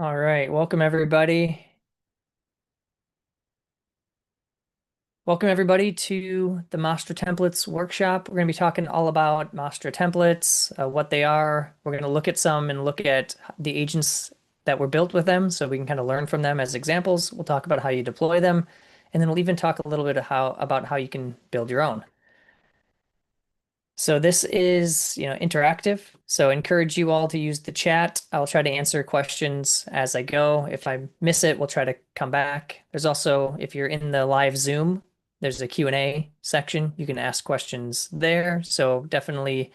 All right, welcome everybody. Welcome everybody to the Mastra templates workshop. We're going to be talking all about Mastra templates, what they are. We're going to look at some and look at the agents that were built with them so we can kind of learn from them as examples. We'll talk about how you deploy them, and then we'll even talk a little bit of about how you can build your own. So this is, interactive. So I encourage you all to use the chat. I'll try to answer questions as I go. If I miss it, we'll try to come back. There's also, if you're in the live Zoom, there's a Q&A section. You can ask questions there. So definitely,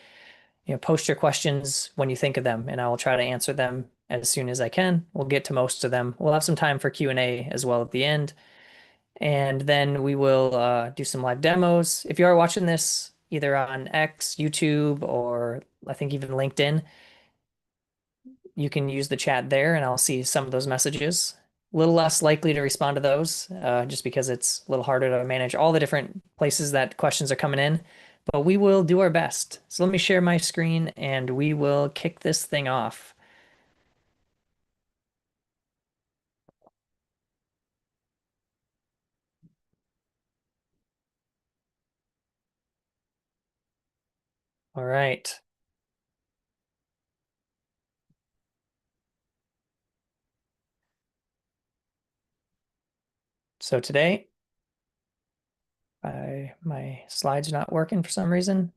post your questions when you think of them, and I will try to answer them as soon as I can. We'll get to most of them. We'll have some time for Q&A as well at the end. And then we will do some live demos. If you are watching this either on X, YouTube, or I think even LinkedIn, you can use the chat there and I'll see some of those messages. A little less likely to respond to those just because it's a little harder to manage all the different places that questions are coming in, but we will do our best. So let me share my screen and we will kick this thing off. All right. So today, my slides are not working for some reason.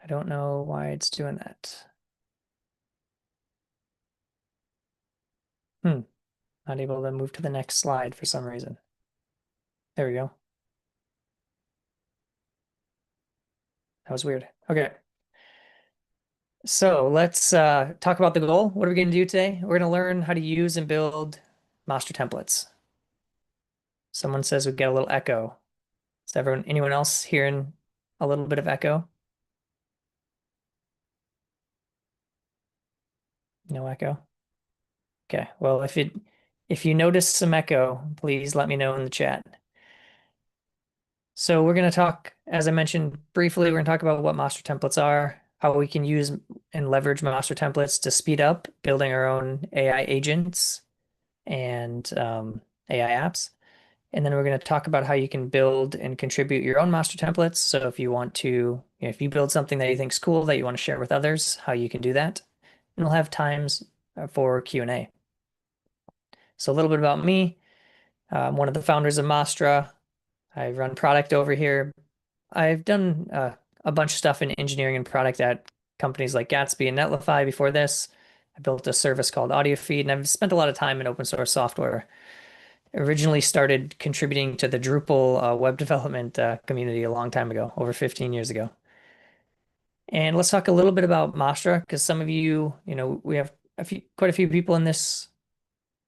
I don't know why it's doing that. Hmm, not able to move to the next slide for some reason. There we go. That was weird. Okay. So let's talk about the goal. What are we going to do today? We're going to learn how to use and build master templates. Someone says we get a little echo. Is anyone else hearing a little bit of echo? No echo? Okay. Well, if you notice some echo, please let me know in the chat. So we're going to talk, as I mentioned briefly, we're going to talk about what master templates are, how we can use and leverage master templates to speed up building our own AI agents and AI apps. And then we're going to talk about how you can build and contribute your own master templates. So if you want to, if you build something that you think is cool that you want to share with others, how you can do that. And we'll have times for Q&A. So a little bit about me. I'm one of the founders of Mastra. I run product over here. I've done a bunch of stuff in engineering and product at companies like Gatsby and Netlify before this. I built a service called AudioFeed, and I've spent a lot of time in open source software. Originally started contributing to the Drupal web development community a long time ago, over 15 years ago. And let's talk a little bit about Mastra, because some of you, we have quite a few people in this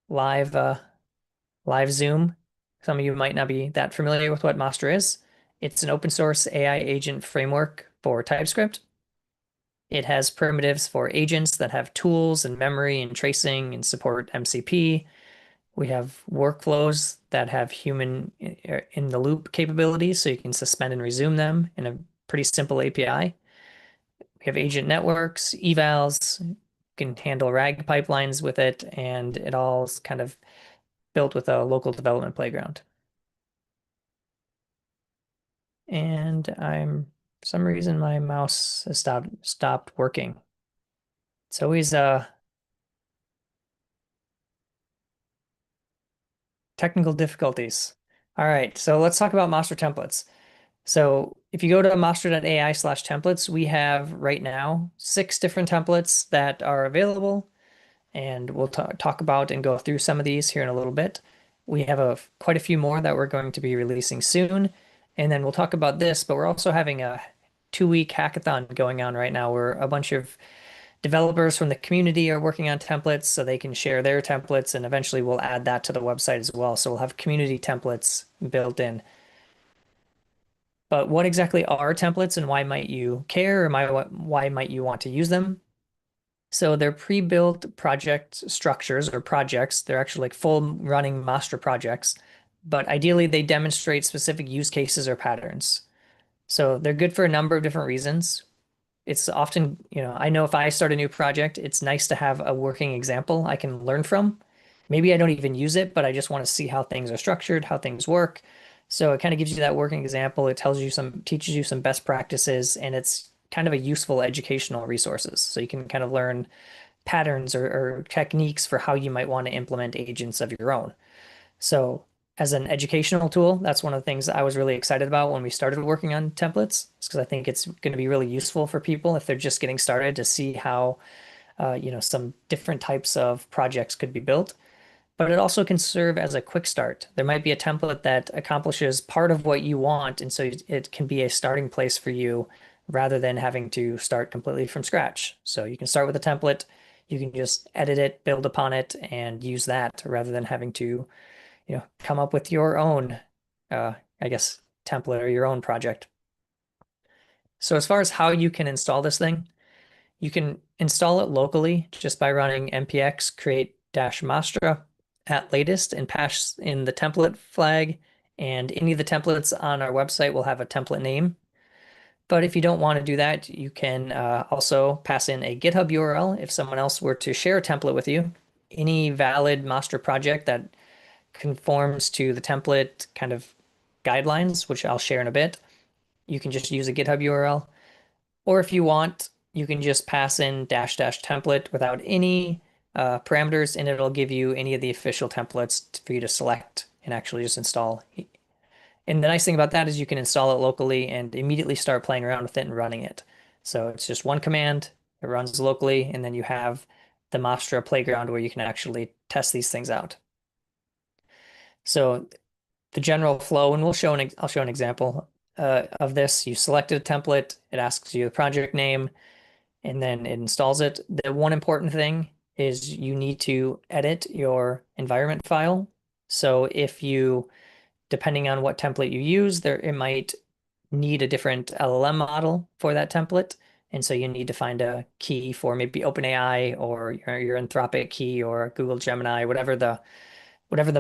live live Zoom. Some of you might not be that familiar with what Mastra is. It's an open source AI agent framework for TypeScript. It has primitives for agents that have tools and memory and tracing and support MCP. We have workflows that have human in the loop capabilities, so you can suspend and resume them in a pretty simple API. We have agent networks, evals, you can handle RAG pipelines with it, and it all is kind of built with a local development playground. And for some reason, my mouse has stopped working. It's always technical difficulties. All right, so let's talk about master templates. So if you go to master.ai/templates, we have right now 6 different templates that are available, and we'll talk about and go through some of these here in a little bit. We have quite a few more that we're going to be releasing soon, and then we'll talk about this, but we're also having a 2-week hackathon going on right now where a bunch of developers from the community are working on templates so they can share their templates, and eventually we'll add that to the website as well. So we'll have community templates built in. But what exactly are templates and why might you care, or why might you want to use them? So they're pre-built project structures or projects. They're actually like full running master projects, but ideally they demonstrate specific use cases or patterns. So they're good for a number of different reasons. it's often, I know if I start a new project, it's nice to have a working example I can learn from. Maybe I don't even use it, but I just want to see how things are structured, how things work. So it kind of gives you that working example. It teaches you some best practices, and it's kind of a useful educational resources. So you can kind of learn patterns or techniques for how you might want to implement agents of your own. So as an educational tool, that's one of the things I was really excited about when we started working on templates, because I think it's going to be really useful for people if they're just getting started to see how, some different types of projects could be built. But it also can serve as a quick start. There might be a template that accomplishes part of what you want, and so it can be a starting place for you rather than having to start completely from scratch. So you can start with a template, you can just edit it, build upon it, and use that rather than having to come up with your own, I guess, template or your own project. So as far as how you can install this thing, you can install it locally just by running npx create dash mastra at latest and pass in the template flag. And any of the templates on our website will have a template name. But if you don't want to do that, you can also pass in a GitHub URL if someone else were to share a template with you. Any valid master project that conforms to the template kind of guidelines, which I'll share in a bit, you can just use a GitHub URL. Or if you want, you can just pass in dash dash template without any parameters, and it'll give you any of the official templates for you to select and actually just install. And the nice thing about that is you can install it locally and immediately start playing around with it and running it. So it's just one command, it runs locally, and then you have the Mastra playground where you can actually test these things out. So the general flow, and I'll show an example of this. You selected a template, it asks you the project name, and then it installs it. The one important thing is you need to edit your environment file. So depending on what template you use, it might need a different LLM model for that template. And so you need to find a key for maybe OpenAI or your Anthropic key or Google Gemini, whatever the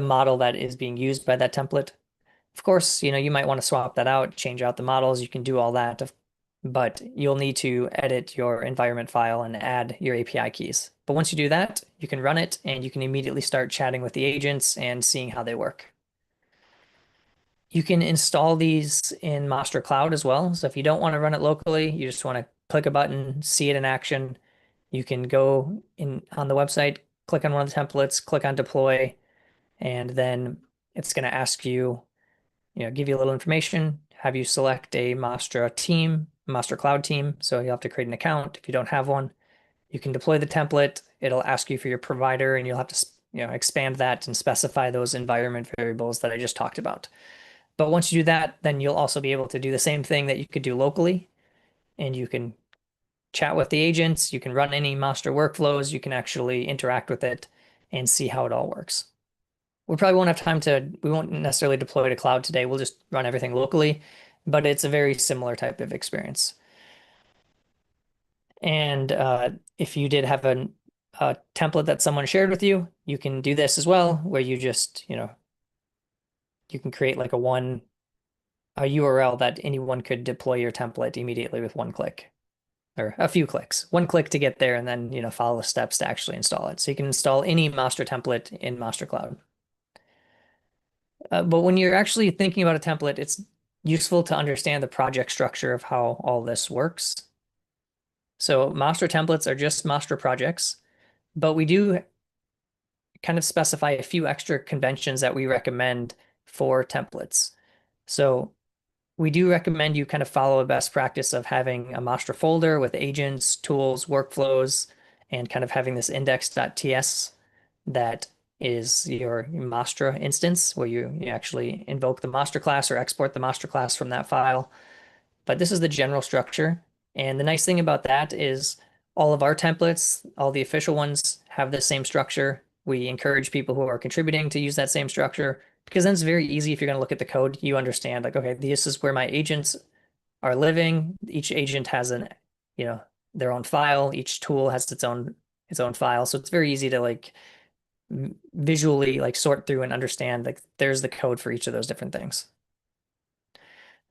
model that is being used by that template. Of course, you might want to swap that out, change out the models. You can do all that, but you'll need to edit your environment file and add your API keys. But once you do that, you can run it and you can immediately start chatting with the agents and seeing how they work. You can install these in Master Cloud as well. So if you don't want to run it locally, you just want to click a button, see it in action, you can go in on the website, click on one of the templates, click on deploy, and then it's going to ask you, give you a little information, have you select a Master Cloud team. So you'll have to create an account. If you don't have one, you can deploy the template. It'll ask you for your provider, and you'll have to, expand that and specify those environment variables that I just talked about. But once you do that, then you'll also be able to do the same thing that you could do locally, and you can chat with the agents, you can run any Master workflows, you can actually interact with it and see how it all works. We won't necessarily deploy to cloud today. We'll just run everything locally, but it's a very similar type of experience. And if you did have a template that someone shared with you, you can do this as well, where you just, you can create like a URL that anyone could deploy your template immediately with one click or a few clicks. One click to get there and then, follow the steps to actually install it. So you can install any Master template in Master Cloud. But when you're actually thinking about a template, it's useful to understand the project structure of how all this works. So Master templates are just Master projects, but we do kind of specify a few extra conventions that we recommend for templates. So we do recommend you kind of follow a best practice of having a Mastra folder with agents, tools, workflows, and kind of having this index.ts that is your Mastra instance where you actually invoke the Mastra class or export the Mastra class from that file. But this is the general structure. And the nice thing about that is all of our templates, all the official ones, have the same structure. We encourage people who are contributing to use that same structure because then it's very easy if you're going to look at the code, you understand like, okay, this is where my agents are living. Each agent has you know, their own file. Each tool has its own file. So it's very easy to like visually like sort through and understand like there's the code for each of those different things.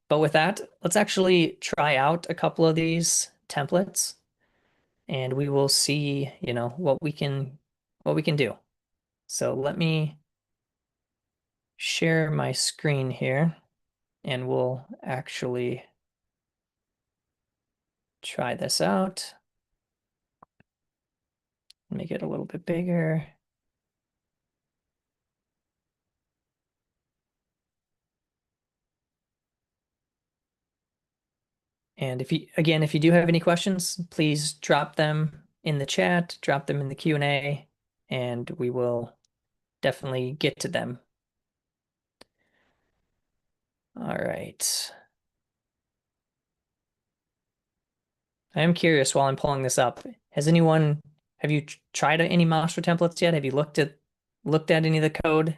But with that, let's actually try out a couple of these templates, and we will see, what we can do. So let me share my screen here, and we'll actually try this out. Make it a little bit bigger. And if you do have any questions, please drop them in the chat, drop them in the Q&A, and we will definitely get to them. All right. I am curious while I'm pulling this up. Have you tried any Mastra templates yet? Have you looked at any of the code?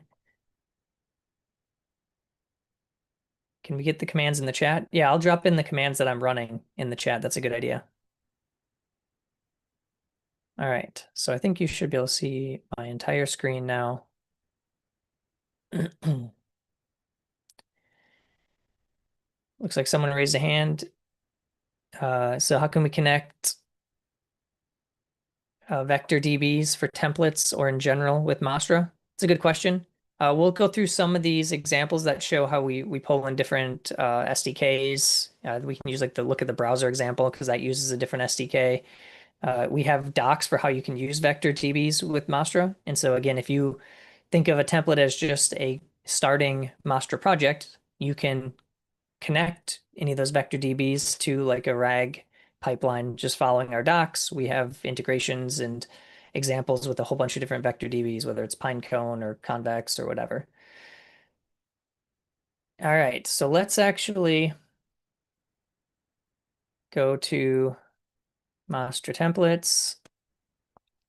Can we get the commands in the chat? Yeah, I'll drop in the commands that I'm running in the chat. That's a good idea. All right, so I think you should be able to see my entire screen now. Looks like someone raised a hand. So how can we connect vector DBs for templates or in general with Mastra? It's a good question. We'll go through some of these examples that show how we pull in different SDKs. We can use like the look at the browser example because that uses a different SDK. We have docs for how you can use vector DBs with Mastra. And so again, if you think of a template as just a starting Mastra project, you can connect any of those vector DBs to like a RAG pipeline just following our docs. We have integrations and examples with a whole bunch of different vector DBs, whether it's Pinecone or Convex or whatever. All right, so let's actually go to Mastra templates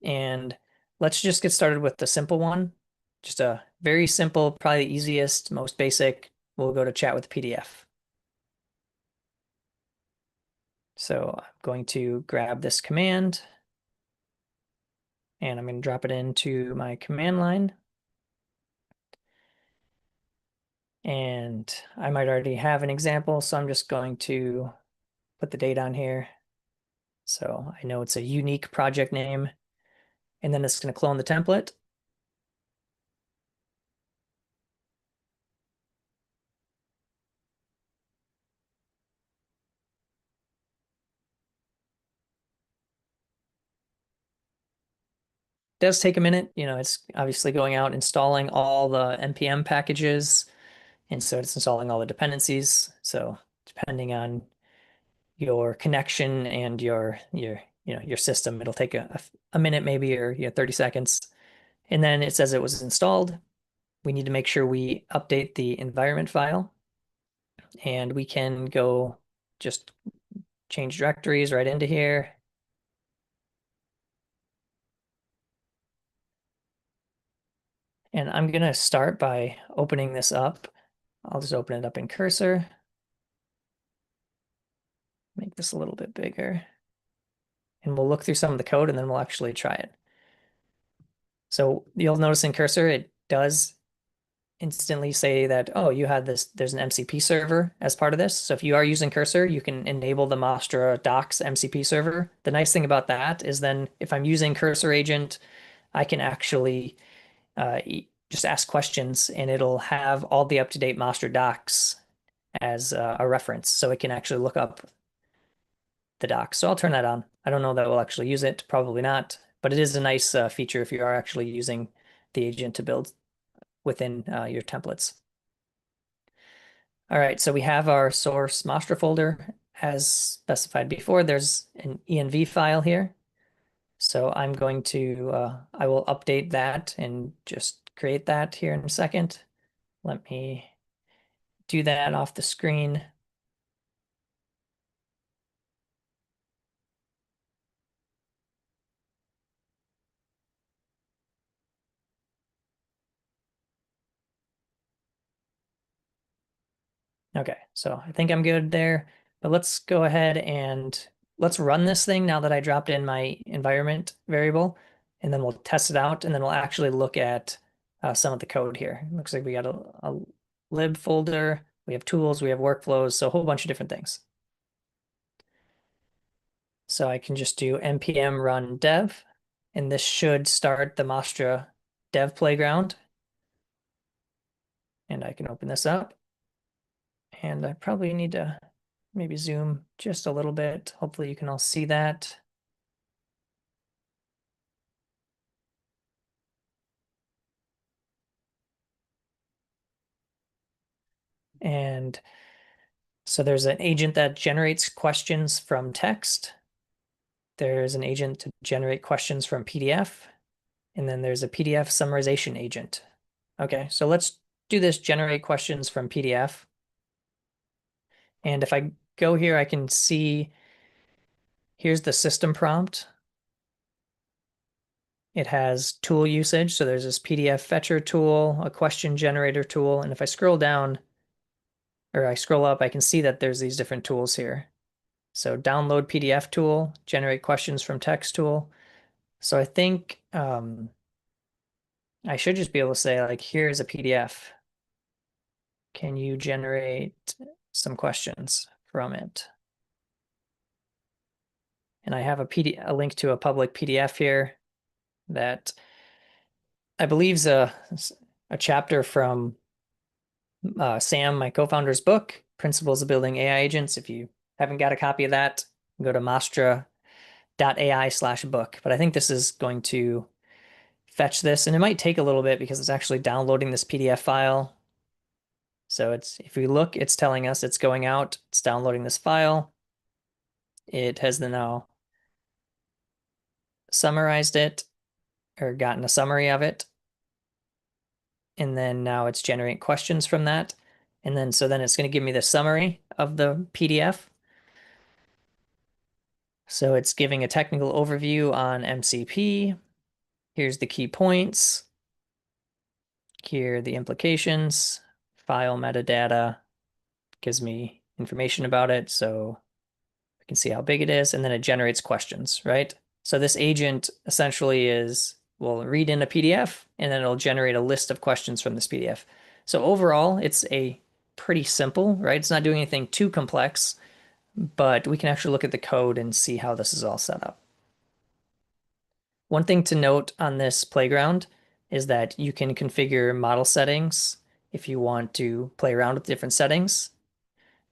and let's just get started with the simple one. Just a very simple, probably the easiest, most basic. We'll go to chat with the PDF. So I'm going to grab this command and I'm going to drop it into my command line. And I might already have an example, so I'm just going to put the date on here. So I know it's a unique project name, and then it's going to clone the template. It does take a minute, it's obviously going out, installing all the NPM packages, and so it's installing all the dependencies. So depending on your connection and your system, it'll take a minute maybe, or 30 seconds. And then it says it was installed. We need to make sure we update the environment file, and we can go just change directories right into here. And I'm going to start by opening this up. I'll just open it up in Cursor. Make this a little bit bigger. And we'll look through some of the code and then we'll actually try it. So you'll notice in Cursor, it does instantly say that, oh, there's an MCP server as part of this. So if you are using Cursor, you can enable the Mastra docs MCP server. The nice thing about that is then if I'm using Cursor agent, I can actually just ask questions and it'll have all the up-to-date Mastra docs as a reference. So it can actually look up the docs. So I'll turn that on. I don't know that we'll actually use it, probably not, but it is a nice feature if you are actually using the agent to build within your templates. All right, so we have our source Mastra folder. As specified before, there's an env file here. So I will update that and just create that here in a second. Let me do that off the screen. Okay, so I think I'm good there, but let's go ahead and let's run this thing now that I dropped in my environment variable, and then we'll test it out, and then we'll actually look at some of the code here. It looks like we got a lib folder, we have tools, we have workflows, so a whole bunch of different things. So I can just do npm run dev, and this should start the Mastra dev playground. And I can open this up. And I probably need to maybe zoom just a little bit. Hopefully you can all see that. And so there's an agent that generates questions from text. There's an agent to generate questions from PDF. And then there's a PDF summarization agent. Okay, so let's do this generate questions from PDF. And if I go here, I can see here's the system prompt. It has tool usage. So there's this PDF fetcher tool, a question generator tool. And if I scroll down or I scroll up, I can see that there's these different tools here. So download PDF tool, generate questions from text tool. So I think I should just be able to say like, here's a PDF. Can you generate some questions from it? And I have a link to a public PDF here that I believe is a chapter from Sam, my co-founder's book, Principles of Building AI Agents. If you haven't got a copy of that, go to mastra.ai/book. But I think this is going to fetch this, and it might take a little bit because it's actually downloading this PDF file. So if we look, it's telling us it's going out, it's downloading this file. It has now summarized it or gotten a summary of it. And then now it's generating questions from that. And then so then it's going to give me the summary of the PDF. So it's giving a technical overview on MCP. Here's the key points. Here are the implications. File metadata gives me information about it. So I can see how big it is. And then it generates questions, right? So this agent essentially will read in a PDF and then it'll generate a list of questions from this PDF. So overall, it's a pretty simple, right? It's not doing anything too complex, but we can actually look at the code and see how this is all set up. One thing to note on this playground is that you can configure model settings if you want to play around with different settings.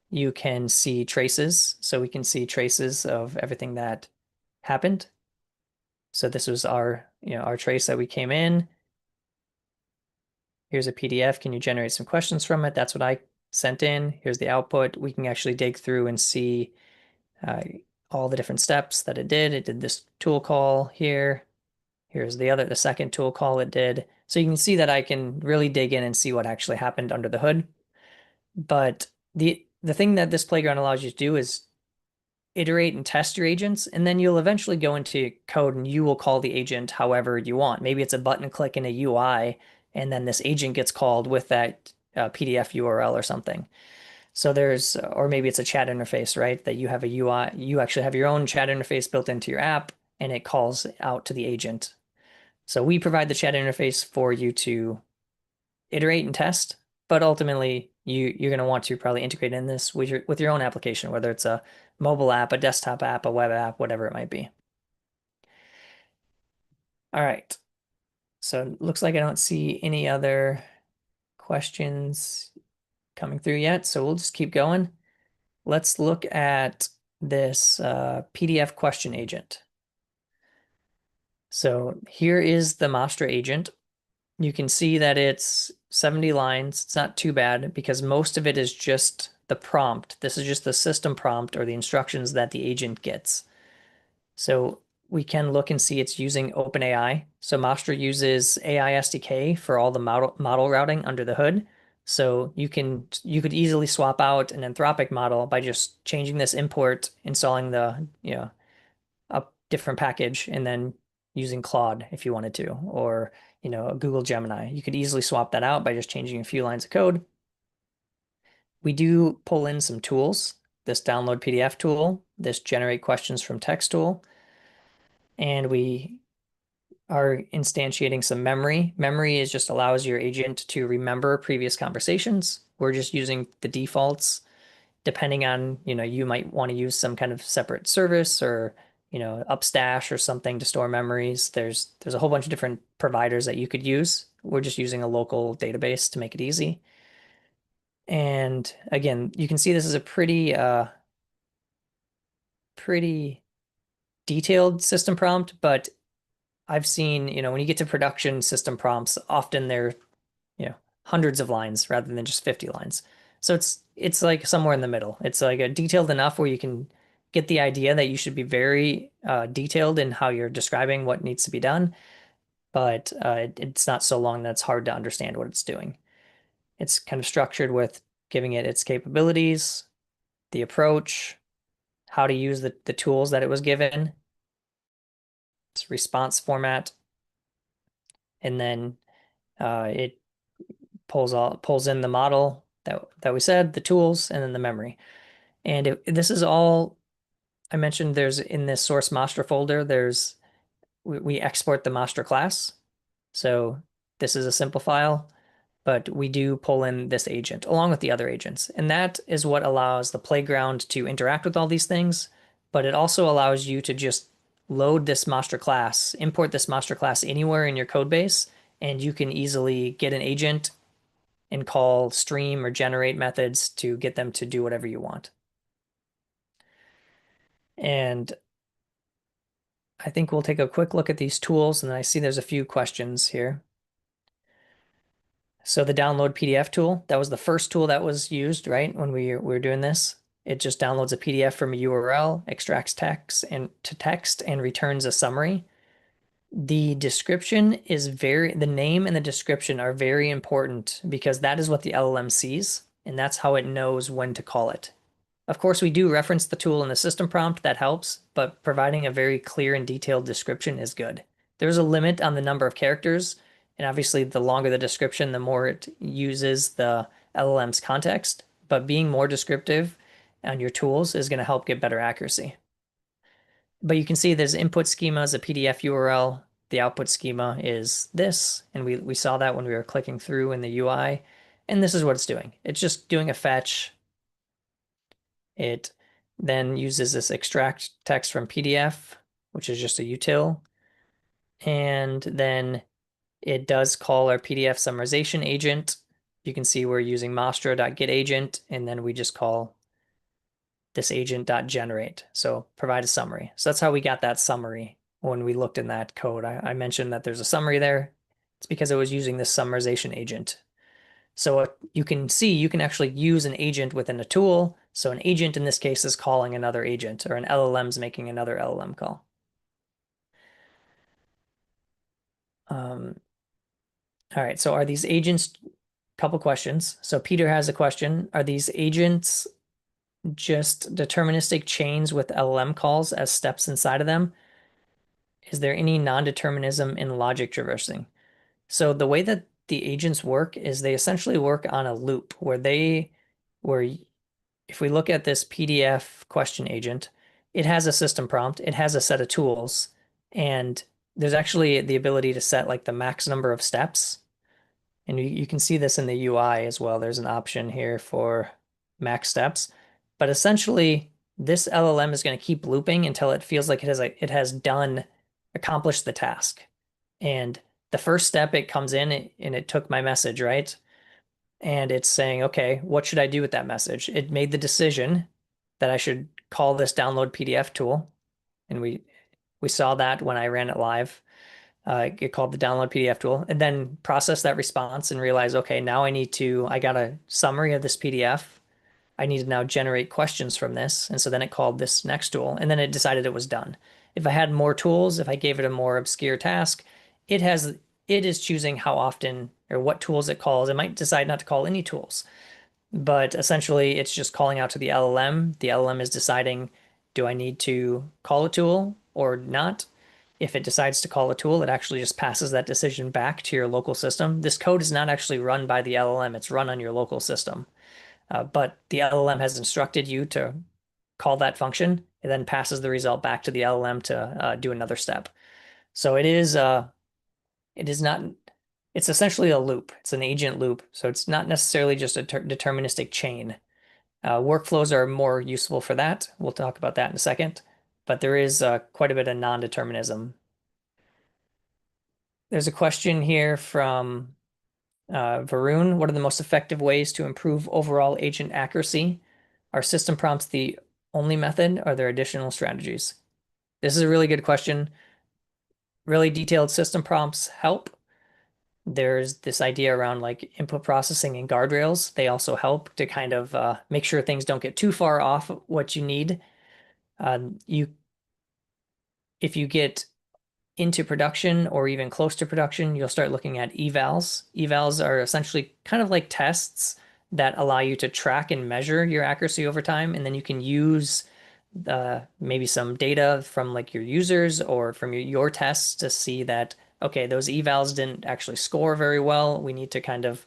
You can see traces, so we can see traces of everything that happened. So this was our trace that we came in. Here's a PDF. Can you generate some questions from it? That's what I sent in. Here's the output. We can actually dig through and see uh, all the different steps that it did. It did this tool call here. Here's the second tool call it did. So you can see that I can really dig in and see what actually happened under the hood. But the thing that this playground allows you to do is iterate and test your agents, and then you'll eventually go into code and you will call the agent however you want. Maybe it's a button click in a UI, and then this agent gets called with that PDF URL or something. So or maybe it's a chat interface, right? That you have a UI, you actually have your own chat interface built into your app, and it calls out to the agent. So we provide the chat interface for you to iterate and test, but ultimately you're going to want to probably integrate in this with your own application, whether it's a mobile app, a desktop app, a web app, whatever it might be. All right. So it looks like I don't see any other questions coming through yet. So we'll just keep going. Let's look at this PDF question agent. So here is the Mastra agent. You can see that it's 70 lines. It's not too bad because most of it is just the prompt. This is just the system prompt or the instructions that the agent gets. So we can look and see it's using OpenAI. So Mastra uses AI SDK for all the model routing under the hood. So you could easily swap out an Anthropic model by just changing this import, installing a different package, and then using Claude if you wanted to, or a Google Gemini. You could easily swap that out by just changing a few lines of code. We do pull in some tools, this download PDF tool, this generate questions from text tool, and we are instantiating some memory. Memory is just allows your agent to remember previous conversations. We're just using the defaults. Depending on, you might want to use some kind of separate service or Upstash or something to store memories. There's a whole bunch of different providers that you could use. We're just using a local database to make it easy. And again, you can see this is a pretty detailed system prompt, but I've seen, when you get to production system prompts, often they're, you know, hundreds of lines rather than just 50 lines. So it's like somewhere in the middle. It's like a detailed enough where you can get the idea that you should be very detailed in how you're describing what needs to be done, but it's not so long that it's hard to understand what it's doing. It's kind of structured with giving it its capabilities, the approach, how to use the tools that it was given, its response format, and then it pulls in the model that we said, the tools, and then the memory. And this is all I mentioned. There's in this source Mastra folder. We export the Mastra class, so this is a simple file, but we do pull in this agent along with the other agents, and that is what allows the playground to interact with all these things. But it also allows you to just load this Mastra class, import this Mastra class anywhere in your code base, and you can easily get an agent and call stream or generate methods to get them to do whatever you want. And I think we'll take a quick look at these tools, and I see there's a few questions here. So the download PDF tool, that was the first tool that was used, right? When we were doing this, it just downloads a PDF from a URL, extracts text and returns a summary. The description the name and the description are very important because that is what the LLM sees, and that's how it knows when to call it. Of course, we do reference the tool in the system prompt, that helps, but providing a very clear and detailed description is good. There's a limit on the number of characters, and obviously the longer the description, the more it uses the LLM's context, but being more descriptive on your tools is going to help get better accuracy. But you can see there's input schema as a PDF URL. The output schema is this, and we saw that when we were clicking through in the UI, and this is what it's doing. It's just doing a fetch. It then uses this extract text from PDF, which is just a util. And then it does call our PDF summarization agent. You can see we're using mastra.getAgent, and then we just call this agent.generate. So provide a summary. So that's how we got that summary when we looked in that code. I mentioned that there's a summary there. It's because it was using this summarization agent. So you can see you can actually use an agent within a tool. So an agent in this case is calling another agent, or an LLM's making another LLM call. All right, so are these agents, couple questions. So Peter has a question. Are these agents just deterministic chains with LLM calls as steps inside of them? Is there any non-determinism in logic traversing? So the way that the agents work is they essentially work on a loop where if we look at this PDF question agent, it has a system prompt, it has a set of tools, and there's actually the ability to set like the max number of steps. And you can see this in the UI as well. There's an option here for max steps. But essentially, this LLM is going to keep looping until it feels like it has accomplished the task. And the first step it comes in and it took my message, right? And it's saying, okay, what should I do with that message? It made the decision that I should call this download PDF tool. And we saw that when I ran it live. It called the download PDF tool, and then process that response and realize, okay, now I got a summary of this PDF. I need to now generate questions from this. And so then it called this next tool, and then it decided it was done. If I had more tools, if I gave it a more obscure task, it is choosing how often or what tools it calls. It might decide not to call any tools, but essentially it's just calling out to the LLM. The LLM is deciding, do I need to call a tool or not? If it decides to call a tool, it actually just passes that decision back to your local system. This code is not actually run by the LLM, it's run on your local system. But the LLM has instructed you to call that function. It then passes the result back to the LLM to do another step. So it is not, it's essentially a loop. It's an agent loop. So it's not necessarily just a deterministic chain. Workflows are more useful for that. We'll talk about that in a second. but there is quite a bit of non-determinism. There's a question here from Varun. What are the most effective ways to improve overall agent accuracy? Are system prompts the only method? Are there additional strategies? This is a really good question. Really detailed system prompts help. There's this idea around like input processing and guardrails. They also help to kind of make sure things don't get too far off what you need. You, if you get into production or even close to production, you'll start looking at evals. Evals are essentially kind of like tests that allow you to track and measure your accuracy over time, and then you can use maybe some data from like your users or from your tests to see that, okay, those evals didn't actually score very well. We need to kind of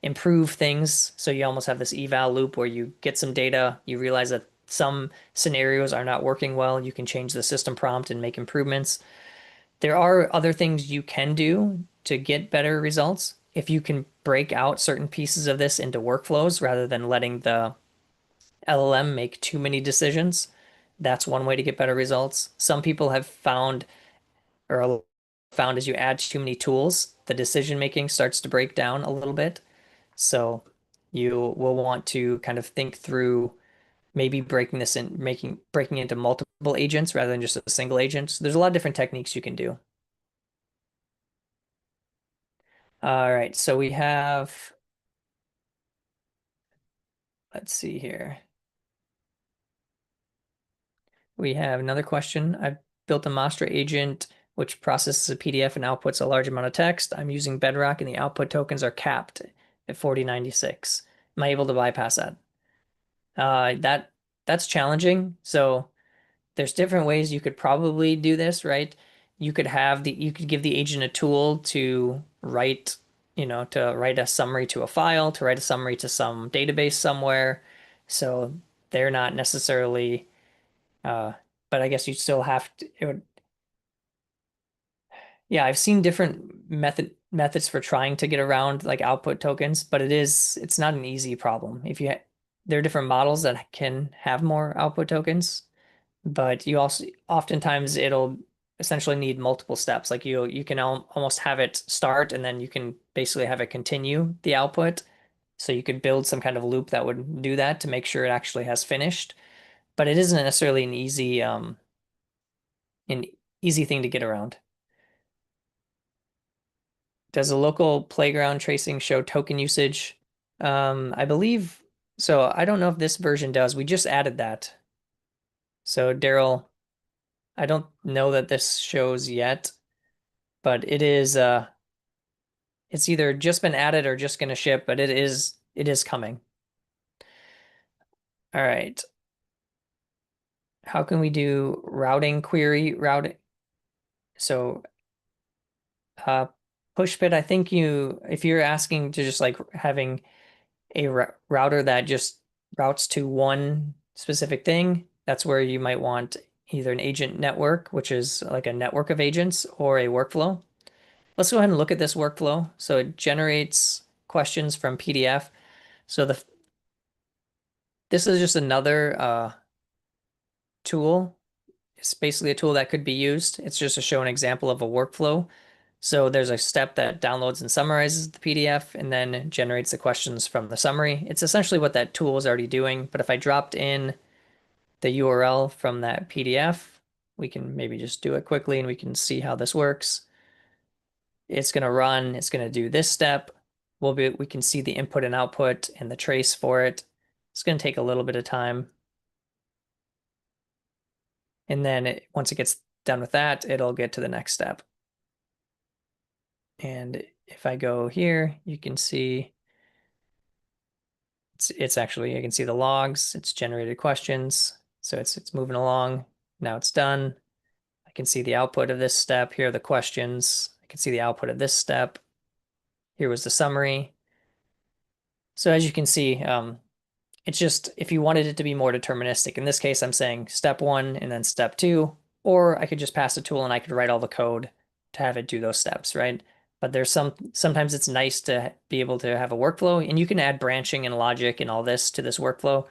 improve things. So you almost have this eval loop where you get some data, you realize that some scenarios are not working well. You can change the system prompt and make improvements. There are other things you can do to get better results. If you can break out certain pieces of this into workflows rather than letting the LLM make too many decisions, that's one way to get better results. Some people have found, or found as you add too many tools, the decision making starts to break down a little bit. So you will want to kind of think through maybe breaking this in, breaking into multiple agents rather than just a single agent. So there's a lot of different techniques you can do. All right, so we have, let's see here. We have another question. I've built a Mastra agent which processes a PDF and outputs a large amount of text. I'm using Bedrock and the output tokens are capped at 4096. Am I able to bypass that? That's challenging. So there's different ways you could probably do this, right? You could give the agent a tool to write, to write a summary to a file, to write a summary to some database somewhere. So they're not necessarily, uh, but I guess you still have to, yeah, I've seen different methods for trying to get around like output tokens, but it's not an easy problem. There are different models that can have more output tokens, but you also oftentimes it'll essentially need multiple steps. Like you can almost have it start and then you can basically have it continue the output. So you could build some kind of loop that would do that to make sure it actually has finished. But it isn't necessarily an easy thing to get around. Does a local playground tracing show token usage? I believe so. I don't know if this version does. We just added that. So Daryl, I don't know that this shows yet, but it's either just been added or just going to ship, but it is coming. All right. How can we do routing query routing? So uh pushbit, I think if you're asking to just like having a router that just routes to one specific thing, that's where you might want either an agent network, which is like a network of agents, or a workflow. Let's go ahead and look at this workflow. So it generates questions from PDF. So this is just another tool. It's basically a tool that could be used. It's just to show an example of a workflow. So there's a step that downloads and summarizes the PDF and then generates the questions from the summary. It's essentially what that tool is already doing. But if I dropped in the URL from that PDF, we can maybe just do it quickly and we can see how this works. It's going to run, it's going to do this step. We can see the input and output and the trace for it. It's going to take a little bit of time. And then once it gets done with that, it'll get to the next step. And if I go here, you can see it's actually, I can see the logs, it's generated questions. So it's moving along. Now it's done. I can see the output of this step. Here are the questions. I can see the output of this step. Here was the summary. So as you can see, it's just if you wanted it to be more deterministic, in this case, I'm saying step one and then step two, or I could just pass a tool and I could write all the code to have it do those steps, right? But sometimes it's nice to be able to have a workflow and you can add branching and logic and all this to this workflow.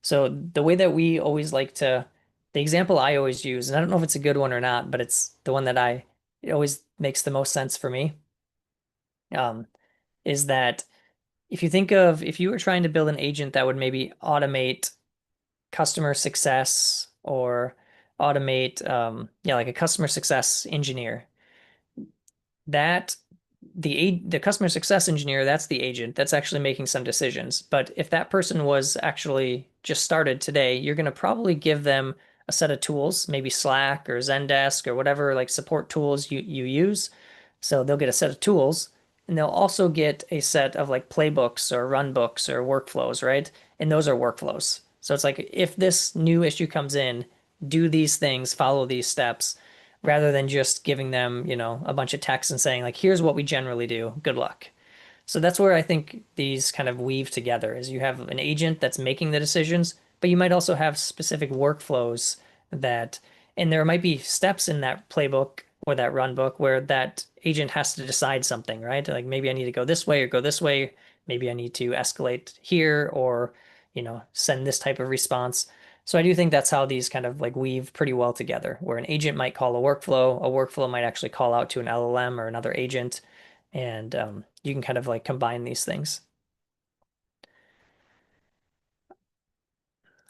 So the way that we always like to The example I always use, and I don't know if it's a good one or not, but it's the one that it always makes the most sense for me, um, is that if you were trying to build an agent that would maybe automate customer success or automate, yeah, like a customer success engineer, that the customer success engineer, that's the agent that's actually making some decisions. But if that person was actually just started today, you're going to probably give them a set of tools, maybe Slack or Zendesk or whatever like support tools you use. So they'll get a set of tools, and they'll also get a set of like playbooks or run books or workflows, right? And those are workflows. So it's like if this new issue comes in, do these things, follow these steps, rather than just giving them, a bunch of text and saying like, here's what we generally do. Good luck. So that's where I think these kind of weave together is you have an agent that's making the decisions, but you might also have specific workflows that, and there might be steps in that playbook or that run book where that agent has to decide something, right? Like maybe I need to go this way or go this way. Maybe I need to escalate here or, send this type of response. So I do think that's how these kind of like weave pretty well together, where an agent might call a workflow might actually call out to an LLM or another agent, and you can kind of like combine these things.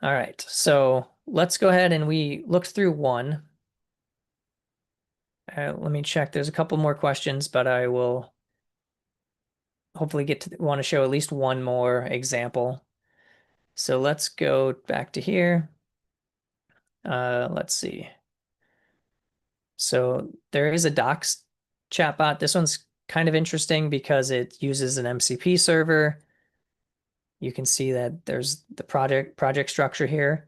All right, so let's go ahead and we looked through one. Let me check. There's a couple more questions, but I will hopefully want to show at least one more example. So let's go back to here. Let's see. So there is a Docs chatbot. This one's kind of interesting because it uses an MCP server. You can see that there's the project structure here.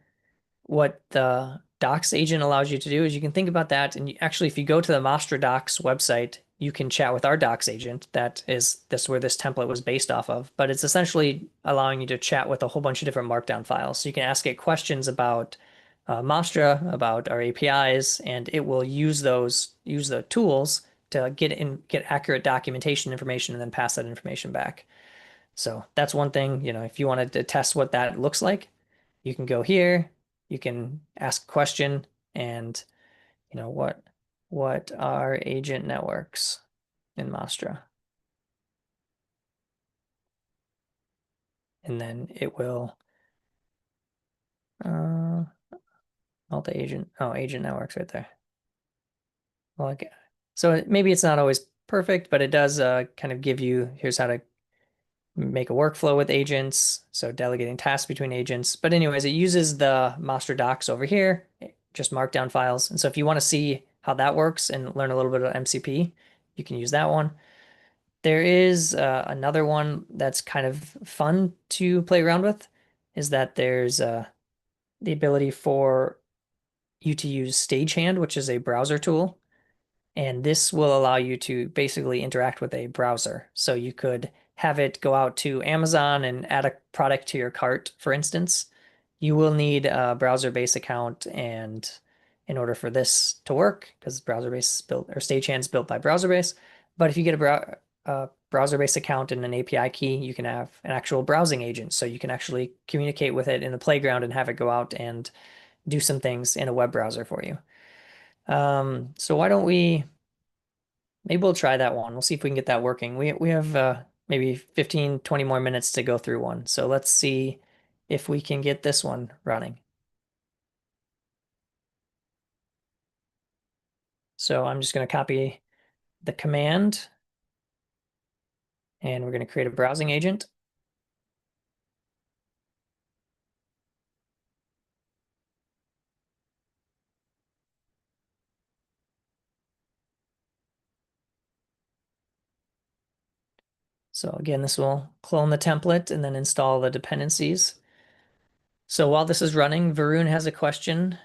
What the Docs agent allows you to do is you can think about that. And actually, if you go to the Mastra Docs website, you can chat with our Docs agent. That's where this template was based off of. But it's essentially allowing you to chat with a whole bunch of different Markdown files. So you can ask it questions about Mastra, about our APIs, and it will use the tools to get accurate documentation information and then pass that information back. So that's one thing, if you wanted to test what that looks like, you can go here, you can ask a question and, what are agent networks in Mastra? And then it will, uh, multi-agent, oh, agent networks right there. Well, okay. So maybe it's not always perfect, but it does kind of give you, here's how to make a workflow with agents, so delegating tasks between agents. But anyways, it uses the master docs over here, just markdown files. And so if you want to see how that works and learn a little bit of MCP, you can use that one. There is another one that's kind of fun to play around with, is that there's the ability for you to use Stagehand, which is a browser tool. And this will allow you to basically interact with a browser. So you could have it go out to Amazon and add a product to your cart, for instance. You will need a browser-based account and in order for this to work, because browser-based is built or Stagehand is built by browser-based. But if you get a browser-based account and an API key, you can have an actual browsing agent. So you can actually communicate with it in the playground and have it go out and do some things in a web browser for you. So why don't we maybe we'll try that one. We'll see if we can get that working. We have maybe 15, 20 more minutes to go through one. So let's see if we can get this one running. So I'm just going to copy the command and we're going to create a browsing agent. So again, this will clone the template and then install the dependencies. So while this is running, Varun has a question.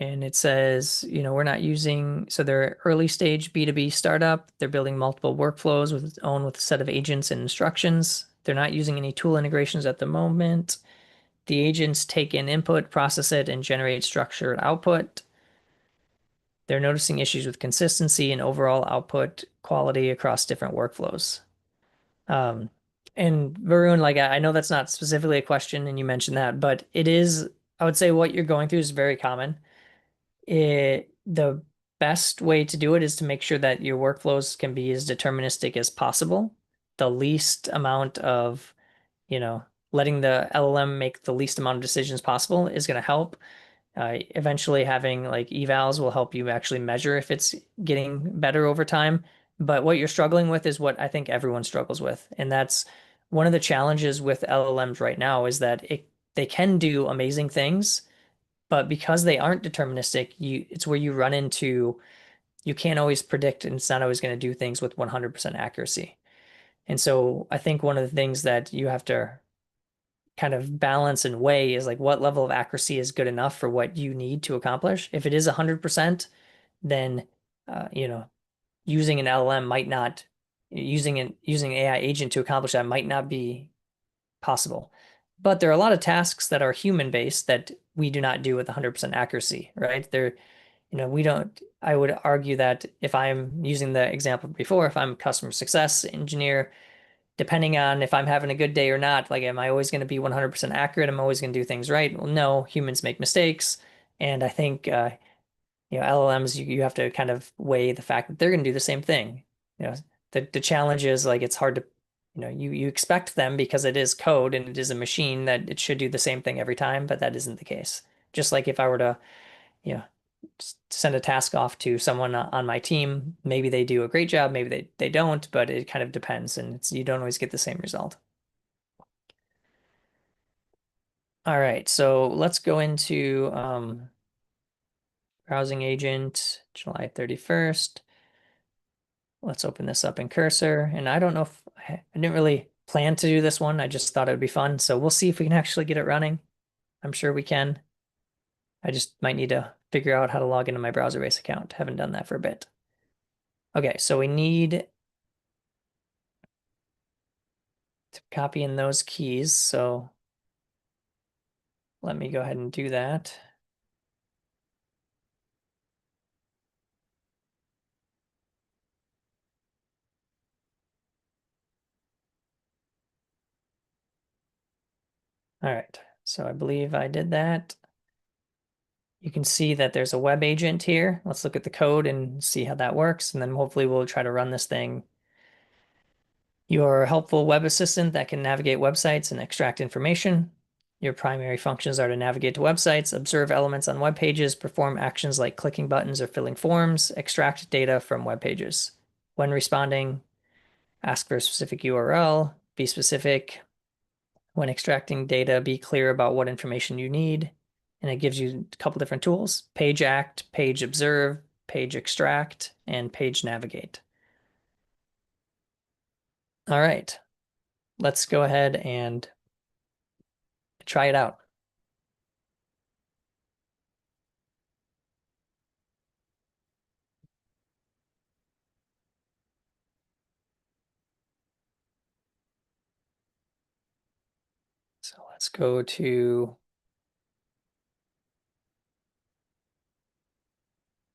And it says, we're not using, so they're early stage B2B startup. They're building multiple workflows with its own with a set of agents and instructions. They're not using any tool integrations at the moment. The agents take in input, process it, and generate structured output. They're noticing issues with consistency and overall output quality across different workflows. Um, And Varun, like I know that's not specifically a question, and you mentioned that, but it is, I would say what you're going through is very common. The best way to do it is to make sure that your workflows can be as deterministic as possible. The least amount of, you know, letting the LLM make the least amount of decisions possible is going to help. Eventually, having like evals will help you actually measure if it's getting better over time. But what you're struggling with is what I think everyone struggles with, and that's one of the challenges with LLMs right now is that they can do amazing things, but because they aren't deterministic, it's where you run into you can't always predict, and it's not always going to do things with 100% accuracy. And so I think one of the things that you have to kind of balance and weigh is like what level of accuracy is good enough for what you need to accomplish. If it is 100%, then using an LLM might not using an AI agent to accomplish that might not be possible. But there are a lot of tasks that are human based that we do not do with 100% accuracy, right? We don't, I would argue that if I'm using the example before, if I'm a customer success engineer, depending on if I'm having a good day or not, like, am I always going to be 100% accurate? I'm always going to do things right? Well, no, humans make mistakes. And I think, LLMs, you have to kind of weigh the fact that they're going to do the same thing. You know, the challenge is like, it's hard to, you expect them because it is code and it is a machine that it should do the same thing every time, but that isn't the case. Just like if I were to, you know, send a task off to someone on my team. Maybe they do a great job, maybe they don't, but it kind of depends, and you don't always get the same result. All right, so let's go into browsing agent, July 31st. Let's open this up in Cursor, and I don't know if I didn't really plan to do this one. I just thought it would be fun, so we'll see if we can actually get it running. I'm sure we can. I just might need to figure out how to log into my browser-based account. Haven't done that for a bit. Okay, so we need to copy in those keys. So let me go ahead and do that. All right, so I believe I did that. You can see that there's a web agent here. Let's look at the code and see how that works. And then hopefully we'll try to run this thing. Your helpful web assistant that can navigate websites and extract information. Your primary functions are to navigate to websites, observe elements on web pages, perform actions like clicking buttons or filling forms, extract data from web pages. When responding, ask for a specific URL, be specific. When extracting data, be clear about what information you need. And it gives you a couple different tools: page act, page observe, page extract, and page navigate. All right, let's go ahead and try it out. So let's go to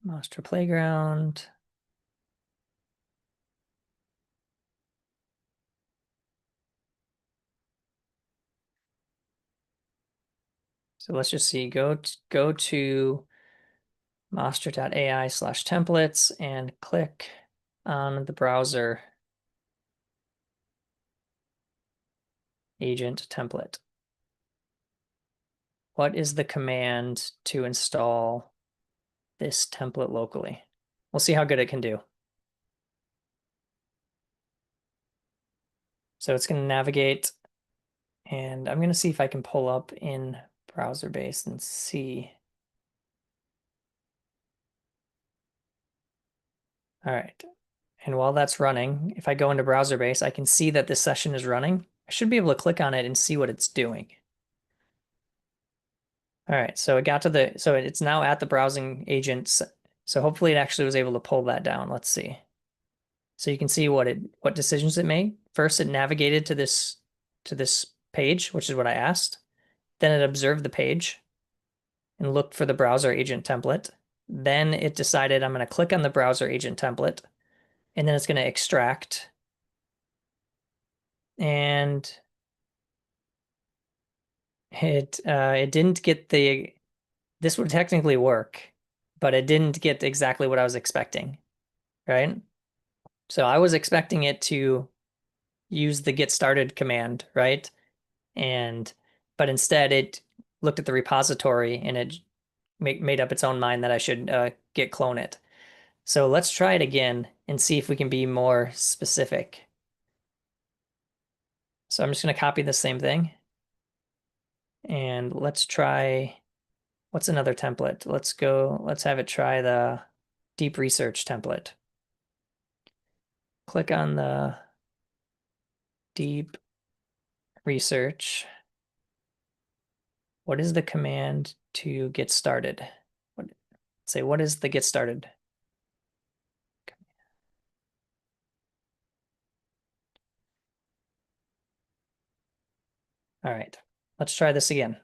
Mastra Playground. So let's just see, go to mastra.ai/templates and click on the browser agent template. What is the command to install this template locally? We'll see how good it can do. So it's going to navigate, and I'm going to see if I can pull up in browser base and see. All right. And while that's running, if I go into browser base, I can see that this session is running. I should be able to click on it and see what it's doing. All right, so it got to so it's now at the browsing agent. So hopefully it actually was able to pull that down. Let's see. So you can see what decisions it made. First, it navigated to this page, which is what I asked. Then it observed the page and looked for the browser agent template. Then it decided I'm going to click on the browser agent template, and then it's going to extract and it didn't get the this would technically work, but it didn't get exactly what I was expecting, right? So I was expecting it to use the get started command, right? And but instead it looked at the repository and it made up its own mind that I should git clone it. So let's try it again and see if we can be more specific. So I'm just going to copy the same thing and let's try, what's another template? Let's have it try the deep research template. Click on the deep research. What is the command to get started? What, say, what is the get started? All right, let's try this again.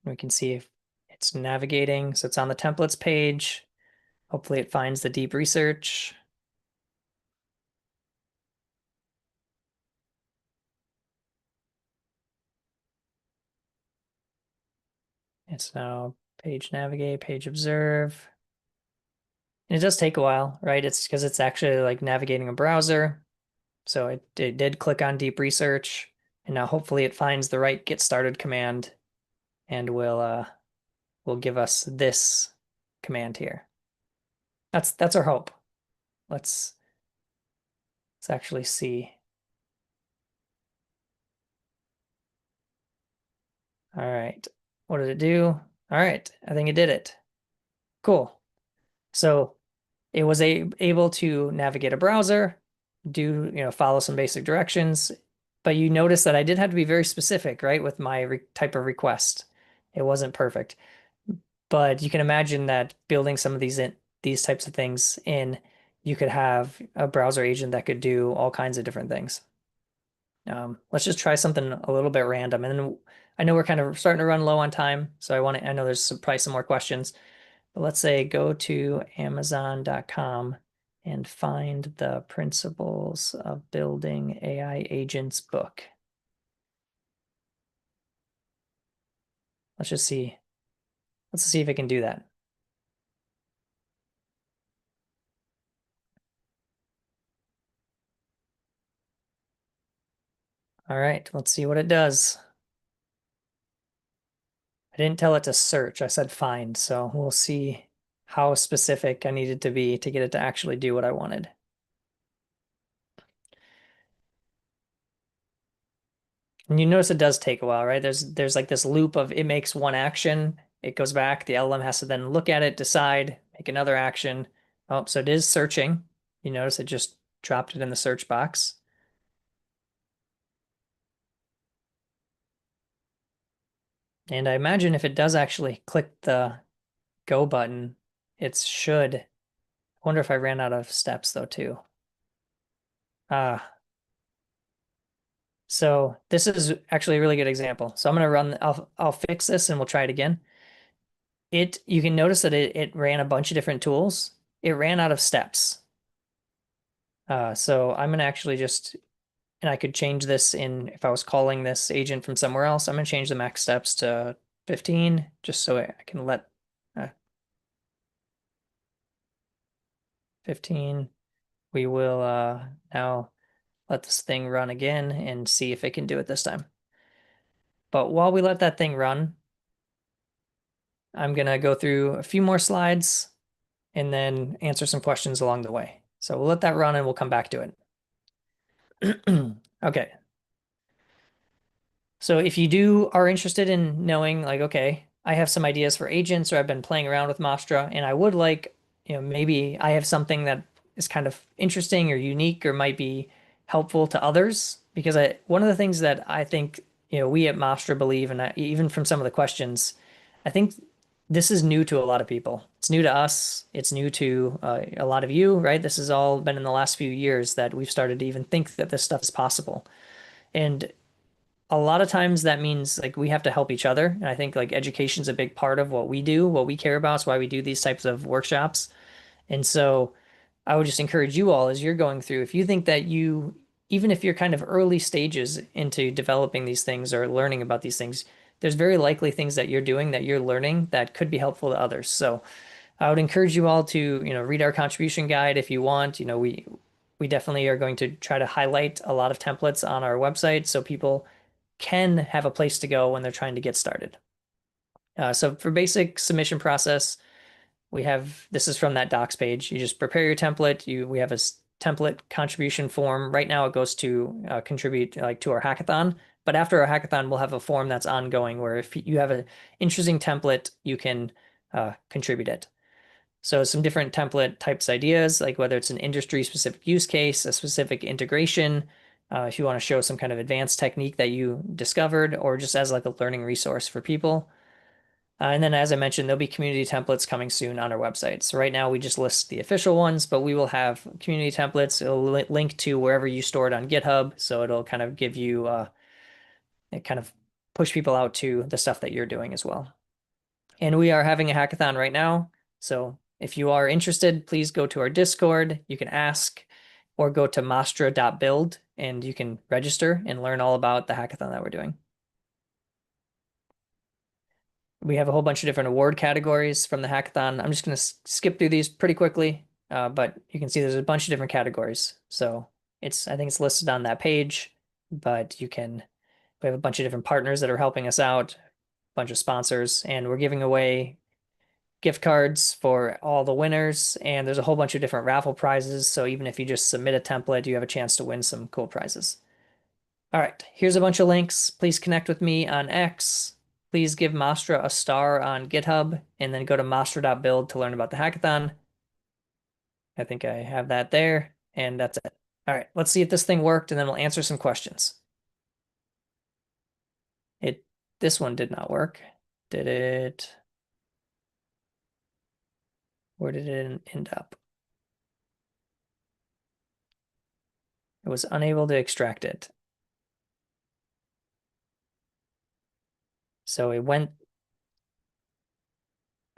We can see if it's navigating. So it's on the templates page. Hopefully it finds the deep research. It's now page navigate, page observe. And it does take a while, right? It's because it's actually like navigating a browser. So it did click on deep research. And now hopefully it finds the right get started command and will give us this command here. That's our hope. Let's let's actually see. All right. What did it do? All right. I think it did it. Cool. So it was able to navigate a browser, follow some basic directions, but you notice that I did have to be very specific, right, with my type of request. It wasn't perfect, but you can imagine that building some of these types of things in, you could have a browser agent that could do all kinds of different things. Let's just try something a little bit random, and then I know we're kind of starting to run low on time, so I know there's probably some more questions. But let's say go to Amazon.com and find the Principles of Building AI Agents book. Let's just see. Let's see if it can do that. All right, let's see what it does. I didn't tell it to search, I said find, so we'll see how specific I needed to be to get it to actually do what I wanted. And you notice it does take a while, right? There's like this loop of it makes one action, it goes back, the LM has to then look at it, decide, make another action. Oh, so it is searching. You notice it just dropped it in the search box. And I imagine if it does actually click the go button, it should. I wonder if I ran out of steps though too. Ah, so this is actually a really good example. So I'm gonna I'll fix this and we'll try it again. You can notice that it ran a bunch of different tools. It ran out of steps. So I'm gonna actually and I could change this if I was calling this agent from somewhere else. I'm gonna change the max steps to 15, just so I can let uh, 15. We will now let this thing run again and see if it can do it this time. But while we let that thing run, I'm gonna go through a few more slides and then answer some questions along the way. So we'll let that run and we'll come back to it. Okay. So if you are interested in knowing, like, okay, I have some ideas for agents, or I've been playing around with Mastra, and I would like, maybe I have something that is kind of interesting or unique or might be helpful to others. Because one of the things that I think, we at Mastra believe, and even from some of the questions, I think this is new to a lot of people. It's new to us. It's new to a lot of you, right? This has all been in the last few years that we've started to even think that this stuff is possible. And a lot of times that means like we have to help each other. And I think like education is a big part of what we do, what we care about. It's why we do these types of workshops. And so I would just encourage you all as you're going through, if you think that even if you're kind of early stages into developing these things or learning about these things, there's very likely things that you're doing that you're learning that could be helpful to others. So I would encourage you all to, read our contribution guide if you want. We definitely are going to try to highlight a lot of templates on our website so people can have a place to go when they're trying to get started. So for basic submission process, this is from that docs page. You just prepare your template. We have a template contribution form. Right now it goes to contribute like to our hackathon. But after our hackathon, we'll have a form that's ongoing where if you have an interesting template, you can contribute it. So some different template types ideas, like whether it's an industry specific use case, a specific integration, if you want to show some kind of advanced technique that you discovered, or just as like a learning resource for people. And then, as I mentioned, there'll be community templates coming soon on our website. So right now we just list the official ones, but we will have community templates. It'll link to wherever you store it on GitHub. So it'll kind of give you, it kind of push people out to the stuff that you're doing as well. And we are having a hackathon right now. So if you are interested, please go to our Discord. You can ask or go to mastra.build and you can register and learn all about the hackathon that we're doing. We have a whole bunch of different award categories from the hackathon. I'm just going to skip through these pretty quickly, but you can see there's a bunch of different categories. So I think it's listed on that page, but we have a bunch of different partners that are helping us out, a bunch of sponsors, and we're giving away gift cards for all the winners. And there's a whole bunch of different raffle prizes. So even if you just submit a template, you have a chance to win some cool prizes. All right, here's a bunch of links. Please connect with me on X. Please give Mastra a star on GitHub and then go to mastra.build to learn about the hackathon. I think I have that there, and that's it. All right, let's see if this thing worked, and then we'll answer some questions. This one did not work. Did it? Where did it end up? It was unable to extract it. So it went,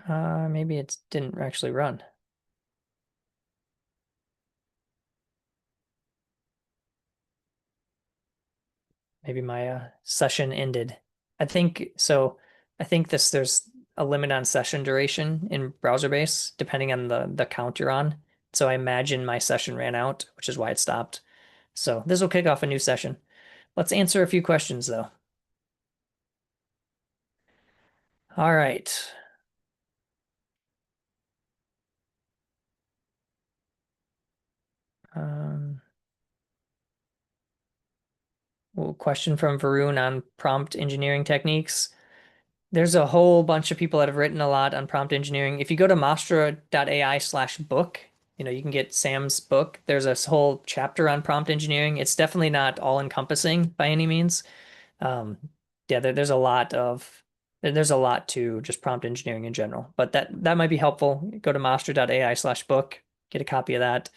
maybe it didn't actually run. Maybe my session ended. I think so. I think there's a limit on session duration in browser base depending on the count you're on. So I imagine my session ran out, which is why it stopped. So this will kick off a new session. Let's answer a few questions though. All right. Um, well, question from Varun on prompt engineering techniques. There's a whole bunch of people that have written a lot on prompt engineering. If you go to mastra.ai/book, you can get Sam's book. There's a whole chapter on prompt engineering. It's definitely not all encompassing by any means. Um, yeah, there's a lot to just prompt engineering in general, but that might be helpful. Go to mastra.ai/book, get a copy of that,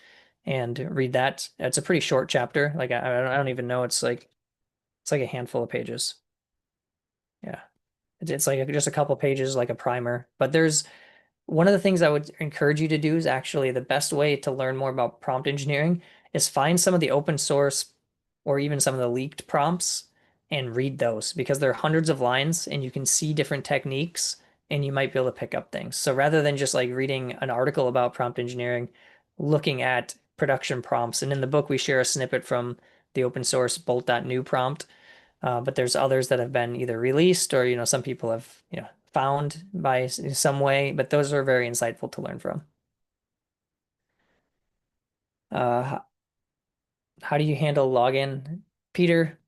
and read that. It's a pretty short chapter. Like I don't even know. It's like a handful of pages. Yeah. It's like just a couple pages, like a primer. But there's one of the things I would encourage you to do is actually the best way to learn more about prompt engineering is find some of the open source or even some of the leaked prompts and read those because there are hundreds of lines and you can see different techniques and you might be able to pick up things. So rather than just like reading an article about prompt engineering, looking at production prompts. And in the book, we share a snippet from the open source bolt.new prompt, but there's others that have been either released or, some people have, found by some way, but those are very insightful to learn from. Uh, how do you handle login? Peter,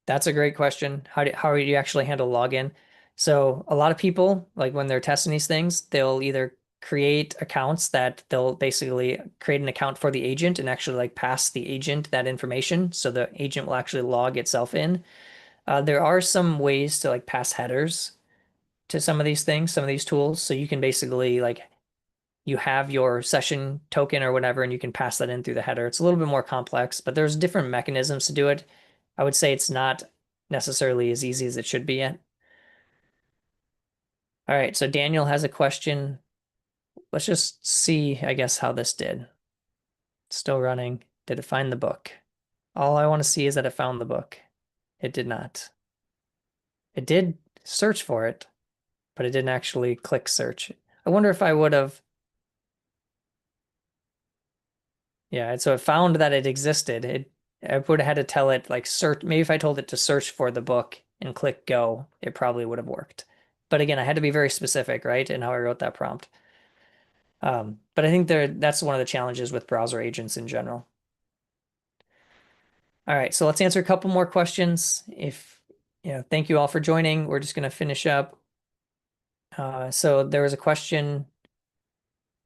that's a great question. How do you actually handle login? So a lot of people, like when they're testing these things, they'll either create accounts that they'll basically create an account for the agent and actually like pass the agent that information. So the agent will actually log itself in. There are some ways to like pass headers to some of these things, some of these tools. So you can basically like you have your session token or whatever, and you can pass that in through the header. It's a little bit more complex, but there's different mechanisms to do it. I would say it's not necessarily as easy as it should be yet. All right, so Daniel has a question. Let's just see, I guess, how this did. Still running. Did it find the book? All I want to see is that it found the book. It did not. It did search for it, but it didn't actually click search. I wonder if I would have, yeah, so it found that it existed. I would have had to tell it like search, maybe if I told it to search for the book and click go, it probably would have worked. But again, I had to be very specific, right, in how I wrote that prompt. But I think that's one of the challenges with browser agents in general. All right, so let's answer a couple more questions. Thank you all for joining. We're just going to finish up. So there was a question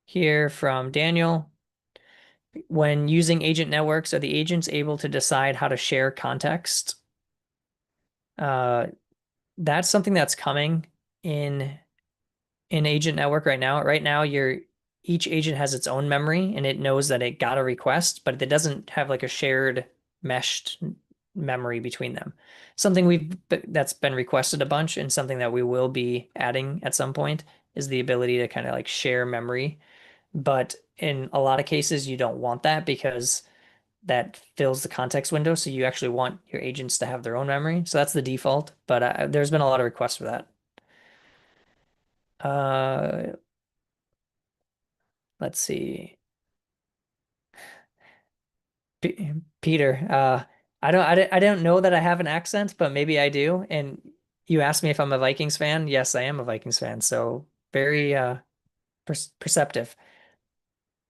here from Daniel. When using agent networks, are the agents able to decide how to share context? Uh, that's something that's coming in in agent network right now. Right now, each agent has its own memory and it knows that it got a request, but it doesn't have like a shared meshed memory between them. Something that's been requested a bunch and something that we will be adding at some point is the ability to kind of like share memory. But in a lot of cases, you don't want that because that fills the context window. So you actually want your agents to have their own memory. So that's the default, but there's been a lot of requests for that. Uh, let's see. Peter, I don't know that I have an accent, but maybe I do. And you asked me if I'm a Vikings fan. Yes, I am a Vikings fan. So very perceptive.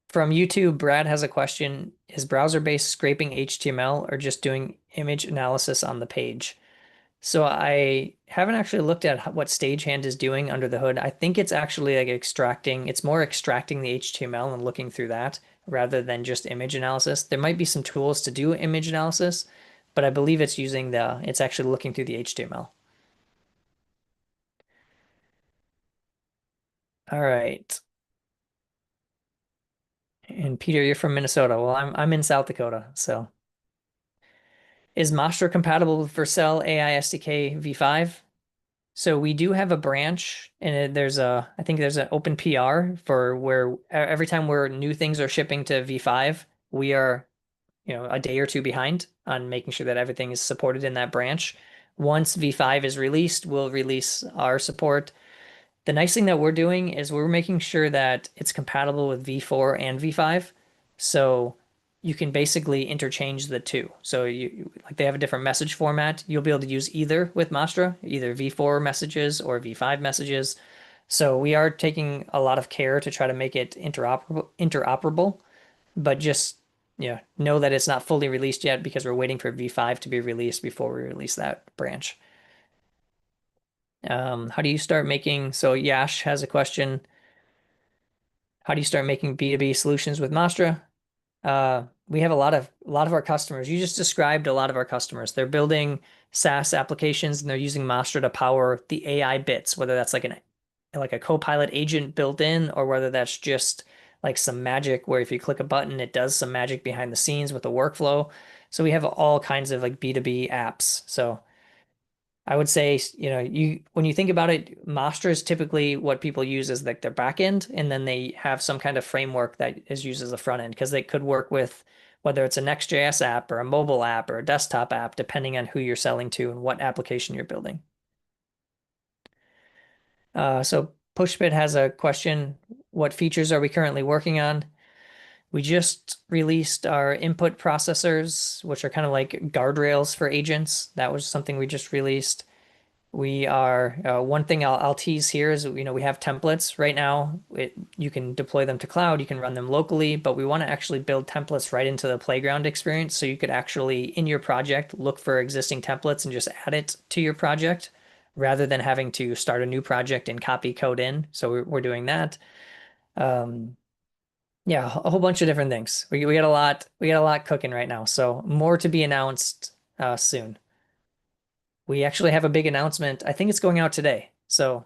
From YouTube, Brad has a question. Is browser-based scraping HTML or just doing image analysis on the page? So I haven't actually looked at what Stagehand is doing under the hood. I think it's actually like it's more extracting the HTML and looking through that rather than just image analysis. There might be some tools to do image analysis, but I believe it's actually looking through the HTML. All right. And Peter, you're from Minnesota. Well, I'm in South Dakota. So is Mastra compatible with Vercel AI SDK v5? So we do have a branch, and I think there's an open PR for where every time new things are shipping to V5, we are, a day or two behind on making sure that everything is supported in that branch. Once V5 is released, we'll release our support. The nice thing that we're doing is we're making sure that it's compatible with V4 and V5. So you can basically interchange the two. So like they have a different message format. You'll be able to use either with Mastra, either V4 messages or V5 messages. So we are taking a lot of care to try to make it interoperable, but just know that it's not fully released yet because we're waiting for V5 to be released before we release that branch. How do you start making? So Yash has a question. How do you start making B2B solutions with Mastra? We have a lot of our customers. You just described a lot of our customers. They're building SaaS applications and they're using Mastra to power the AI bits, whether that's like a Copilot agent built in, or whether that's just like some magic where if you click a button, it does some magic behind the scenes with the workflow. So we have all kinds of like B2B apps. So I would say, when you think about it, Mastra is typically what people use as like their back end, and then they have some kind of framework that is used as a front end because they could work with whether it's a Next.js app or a mobile app or a desktop app, depending on who you're selling to and what application you're building. So Pushbit has a question. What features are we currently working on? We just released our input processors, which are kind of like guardrails for agents. That was something we just released. We are one thing I'll tease here is we have templates right now. You can deploy them to cloud, you can run them locally, but we want to actually build templates right into the playground experience. So you could actually in your project look for existing templates and just add it to your project rather than having to start a new project and copy code in. So we're doing that. Um, yeah, a whole bunch of different things. We got a lot cooking right now. So more to be announced soon. We actually have a big announcement. I think it's going out today. So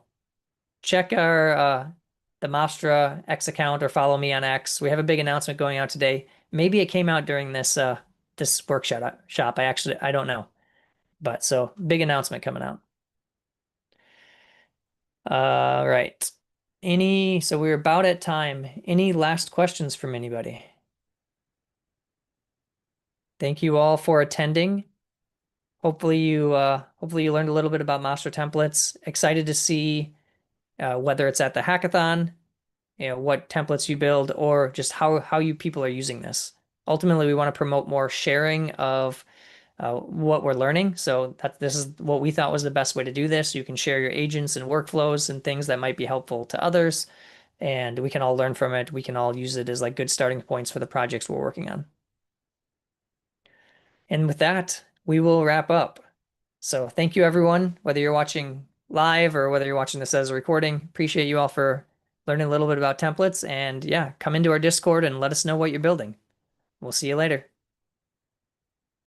check our the Mastra X account or follow me on X. We have a big announcement going out today. Maybe it came out during this workshop shop. I don't know. But so big announcement coming out. Right. So we're about at time. Any last questions from anybody? Thank you all for attending. Hopefully you learned a little bit about Mastra templates. Excited to see whether it's at the hackathon, what templates you build, or just how you people are using this. Ultimately, we want to promote more sharing of what we're learning. So this is what we thought was the best way to do this. You can share your agents and workflows and things that might be helpful to others, and we can all learn from it. We can all use it as like good starting points for the projects we're working on. And with that, we will wrap up. So thank you everyone, whether you're watching live or whether you're watching this as a recording. Appreciate you all for learning a little bit about templates, and yeah, come into our Discord and let us know what you're building. We'll see you later.